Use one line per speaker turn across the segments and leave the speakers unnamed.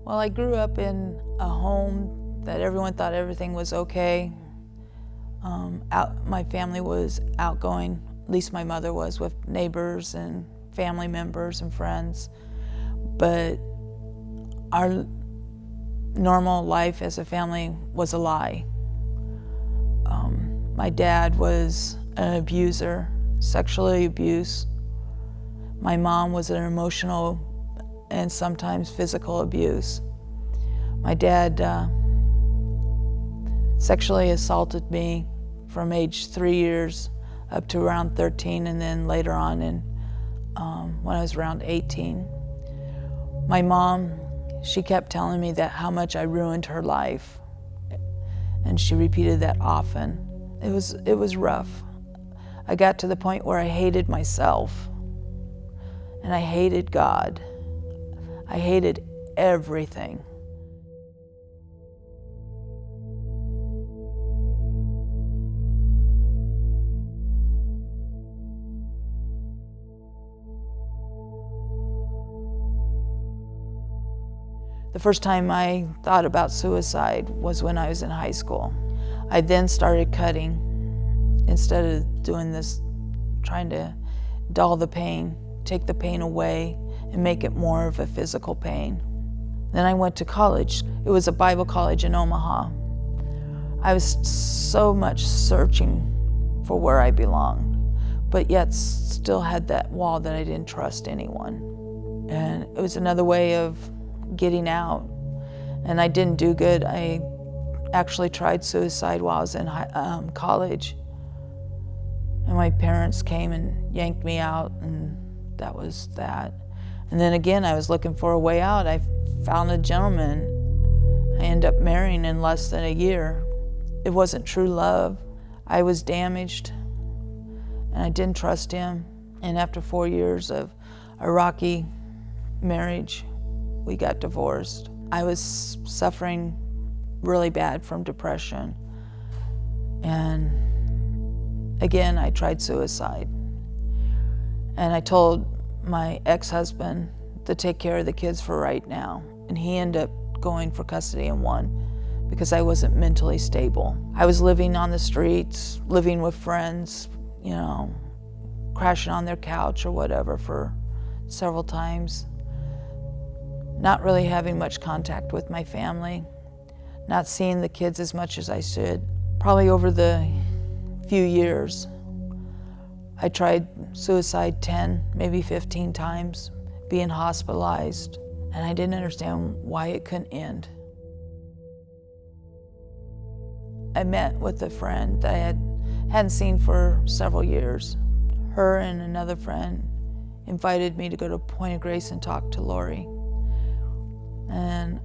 Well, I grew up in a home that everyone thought everything was okay. My family was outgoing, at least my mother was, with neighbors and family members and friends. But our normal life as a family was a lie. My dad was an abuser, sexually abused. My mom was an emotional and sometimes physical abuse. My dad sexually assaulted me from age 3 years up to around 13, and then later on when I was around 18. My mom, she kept telling me that how much I ruined her life, and she repeated that often. It was rough. I got to the point where I hated myself, and I hated God. I hated everything. The first time I thought about suicide was when I was in high school. I then started cutting instead of doing this, trying to dull the pain, take the pain away, and make it more of a physical pain. Then I went to college. It was a Bible college in Omaha. I was so much searching for where I belonged, but yet still had that wall that I didn't trust anyone. And it was another way of getting out. And I didn't do good. I actually tried suicide while I was in college. And my parents came and yanked me out, and that was that. And then again, I was looking for a way out. I found a gentleman. I ended up marrying in less than a year. It wasn't true love. I was damaged, and I didn't trust him. And after 4 years of a rocky marriage, we got divorced. I was suffering really bad from depression. And again, I tried suicide. And I told my ex-husband to take care of the kids for right now. And he ended up going for custody and won because I wasn't mentally stable. I was living on the streets, living with friends, crashing on their couch or whatever for several times. Not really having much contact with my family, not seeing the kids as much as I should. Probably over the few years, I tried suicide 10, maybe 15 times, being hospitalized, and I didn't understand why it couldn't end. I met with a friend that I hadn't seen for several years. Her and another friend invited me to go to Point of Grace and talk to Lori. And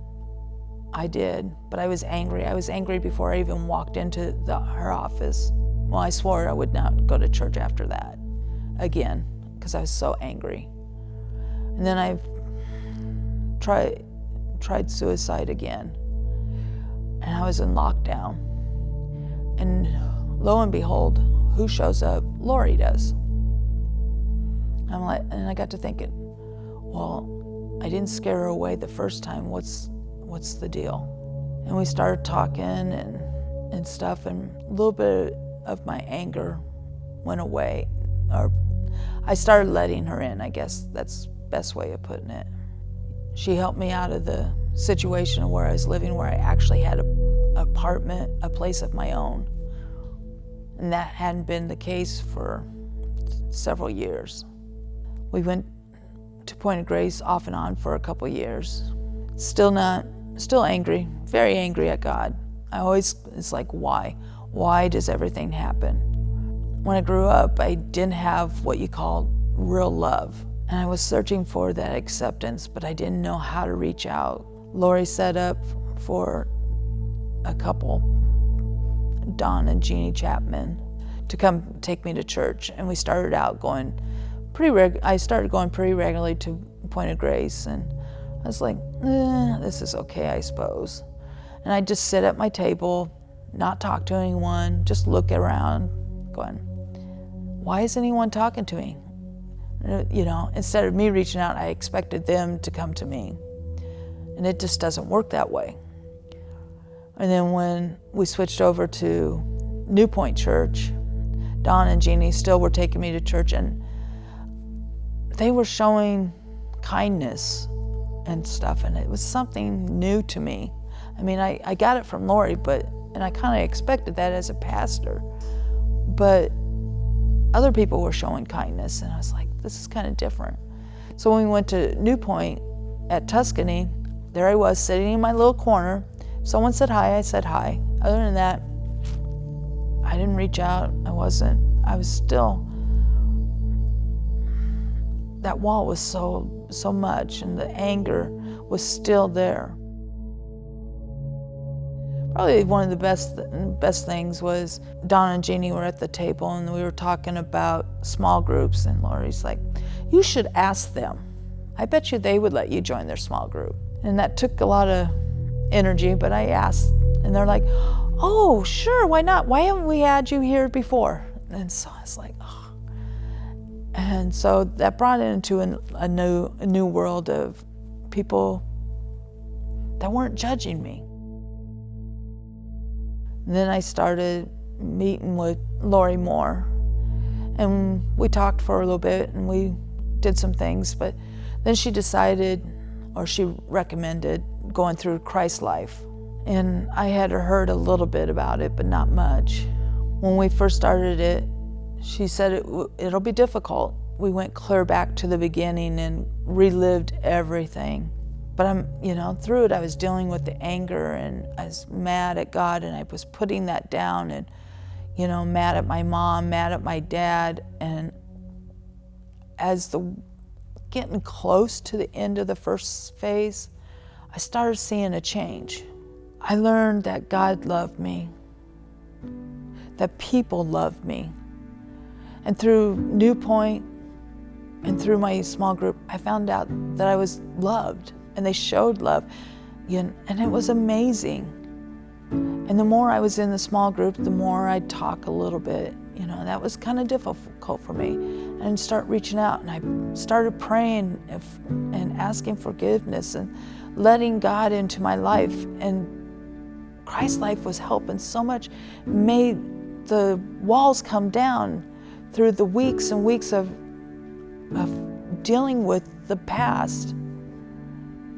I did, but I was angry. I was angry before I even walked into her office. Well, I swore I would not go to church after that again because I was so angry. And then I tried suicide again, and I was in lockdown. And lo and behold, who shows up? Lori does. And I got to thinking, well, I didn't scare her away the first time. What's the deal? And we started talking and stuff, and a little bit of my anger went away. Or I started letting her in, I guess that's the best way of putting it. She helped me out of the situation where I was living, where I actually had an apartment, a place of my own. And that hadn't been the case for several years. We went to Point of Grace off and on for a couple years. Still angry, very angry at God. It's like, why? Why does everything happen? When I grew up, I didn't have what you call real love. And I was searching for that acceptance, but I didn't know how to reach out. Lori set up for a couple, Don and Jeannie Chapman, to come take me to church. And we started out going I started going pretty regularly to Point of Grace, and I was like, this is okay, I suppose. And I'd just sit at my table, not talk to anyone, just look around, going, why is anyone talking to me? Instead of me reaching out, I expected them to come to me. and it just doesn't work that way. And then when we switched over to New Point Church, Don and Jeannie still were taking me to church, and they were showing kindness and stuff, and it was something new to me. I mean, I got it from Lori, and I kind of expected that as a pastor, but other people were showing kindness, and I was like, this is kind of different. So when we went to New Point at Tuscany, there I was sitting in my little corner. Someone said hi, I said hi. Other than that, I didn't reach out. I was still, that wall was so much, and the anger was still there. Probably one of the best things was Don and Jeannie were at the table, and we were talking about small groups, and Lori's like, you should ask them. I bet you they would let you join their small group. And that took a lot of energy, but I asked, and they're like, oh, sure, why not? Why haven't we had you here before? And so I was like, oh. And so that brought it into a new world of people that weren't judging me. And then I started meeting with Lori more, and we talked for a little bit, and we did some things, but then she decided, or she recommended, going through Christ Life. And I had heard a little bit about it, but not much. When we first started it, she said it'll be difficult. We went clear back to the beginning and relived everything. But through it, I was dealing with the anger, and I was mad at God, and I was putting that down, and, mad at my mom, mad at my dad. And as getting close to the end of the first phase, I started seeing a change. I learned that God loved me, that people loved me. And through New Point and through my small group, I found out that I was loved, and they showed love, and it was amazing. And the more I was in the small group, the more I'd talk a little bit, that was kind of difficult for me. And start reaching out, and I started praying and asking forgiveness and letting God into my life. And Christ Life was helping so much, made the walls come down through the weeks and weeks of dealing with the past,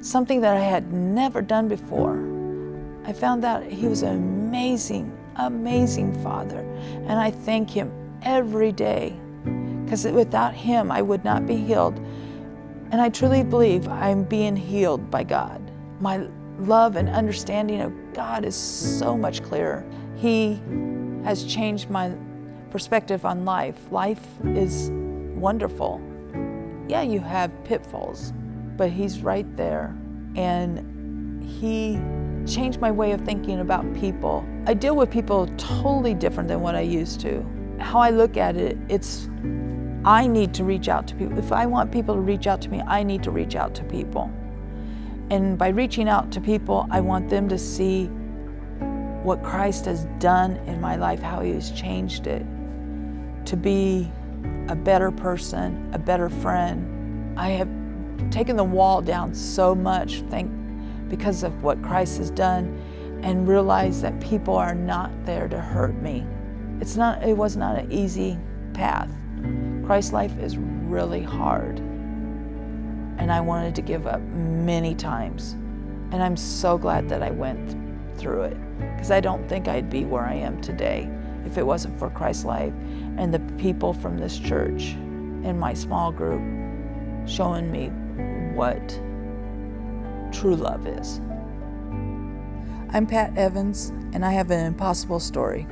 something that I had never done before. I found out He was an amazing, amazing Father, and I thank Him every day, because without Him I would not be healed. And I truly believe I'm being healed by God. My love and understanding of God is so much clearer. He has changed my perspective on life. Life is wonderful. Yeah, you have pitfalls, but He's right there. And He changed my way of thinking about people. I deal with people totally different than what I used to. How I look at it, it's I need to reach out to people. If I want people to reach out to me, I need to reach out to people. And by reaching out to people, I want them to see what Christ has done in my life, how He has changed it to be a better person, a better friend. I have taken the wall down so much, because of what Christ has done, and realized that people are not there to hurt me. It was not an easy path. Christ Life is really hard, and I wanted to give up many times. And I'm so glad that I went through it, because I don't think I'd be where I am today if it wasn't for Christ Life and the people from this church and my small group showing me what true love is. I'm Pat Evans, and I have an impossible story.